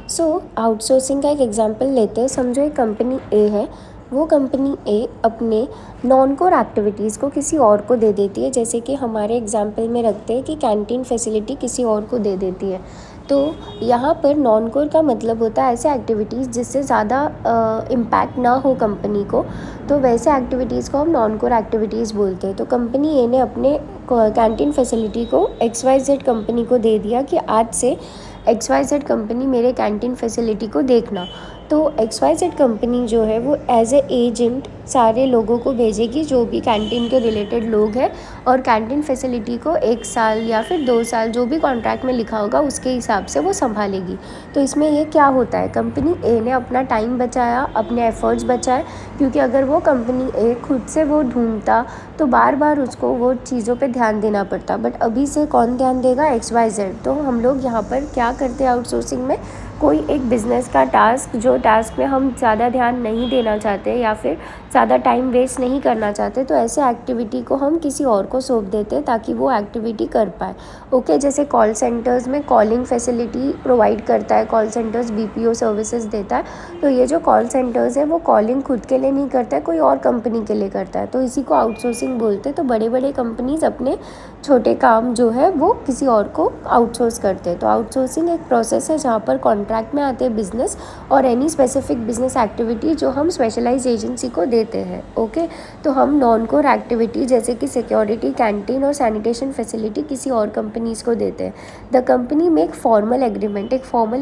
सो outsourcing का एक example लेते हैं। समझो एक कंपनी ए है, वो कंपनी ए अपने नॉन कोर एक्टिविटीज़ को किसी और को दे देती है। जैसे कि हमारे एग्जांपल में रखते हैं कि कैंटीन फैसिलिटी किसी और को दे देती है। तो यहाँ पर नॉन कोर का मतलब होता है ऐसे एक्टिविटीज़ जिससे ज़्यादा इम्पैक्ट ना हो कंपनी को, तो वैसे एक्टिविटीज़ को हम नॉन कोर एक्टिविटीज़ बोलते हैं। तो कंपनी ए ने अपने कैंटीन फैसिलिटी को XYZ कंपनी को दे दिया कि आज से XYZ कंपनी मेरे कैंटीन फैसिलिटी को देखना। तो XYZ कंपनी जो है वो एज ए एजेंट सारे लोगों को भेजेगी जो भी कैंटीन के रिलेटेड लोग हैं, और कैंटीन फैसिलिटी को 1 साल या फिर 2 साल जो भी कॉन्ट्रैक्ट में लिखा होगा उसके हिसाब से वो संभालेगी। तो इसमें ये क्या होता है, कंपनी ए ने अपना टाइम बचाया, अपने एफर्ट्स बचाए, क्योंकि अगर वो कंपनी ए खुद से वो ढूंढता तो बार बार उसको वो चीज़ों पे ध्यान देना पड़ता। बट अभी से कौन ध्यान देगा, XYZ। तो हम लोग यहाँ पर क्या करते हैं आउटसोर्सिंग में, कोई एक बिज़नेस का टास्क, जो टास्क में हम ज़्यादा ध्यान नहीं देना चाहते या फिर ज़्यादा टाइम वेस्ट नहीं करना चाहते, तो ऐसे एक्टिविटी को हम किसी और को सौंप देते हैं ताकि वो एक्टिविटी कर पाए। ओके, जैसे कॉल सेंटर्स में कॉलिंग फैसिलिटी प्रोवाइड करता है, कॉल सेंटर्स BPO सर्विसेज देता है। तो ये जो कॉल सेंटर्स है वो कॉलिंग खुद के लिए नहीं करता है, कोई और कंपनी के लिए करता है, तो इसी को आउटसोर्सिंग बोलते हैं। तो बड़े बड़े कंपनीज़ अपने छोटे काम जो है वो किसी और को आउटसोर्स करते हैं। तो आउटसोर्सिंग एक प्रोसेस है जहाँ पर कॉन्ट्रैक्ट में आते हैं बिजनेस और एनी स्पेसिफिक बिजनेस एक्टिविटी जो हम स्पेशलाइज एजेंसी को देते हैं। ओके, तो हम नॉन कोर एक्टिविटी जैसे कि सिक्योरिटी, कैंटीन और सैनिटेशन फैसिलिटी किसी और कंपनीज़ को देते हैं। द कंपनी में एक फॉर्मल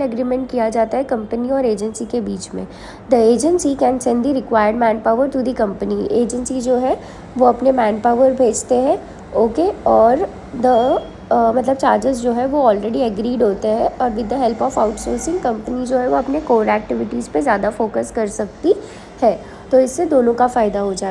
एग्रीमेंट किया जाता है कंपनी और एजेंसी के बीच में। The agency can send the required man power to the company. Agency जो है वो अपने मैन पावर भेजते हैं। ओके, और मतलब चार्जेस जो है वो ऑलरेडी एग्रीड होते हैं, और with the help of outsourcing company जो है वो अपने कोर एक्टिविटीज़ पे ज़्यादा फोकस कर सकती है। तो इससे दोनों का फ़ायदा हो जाता है।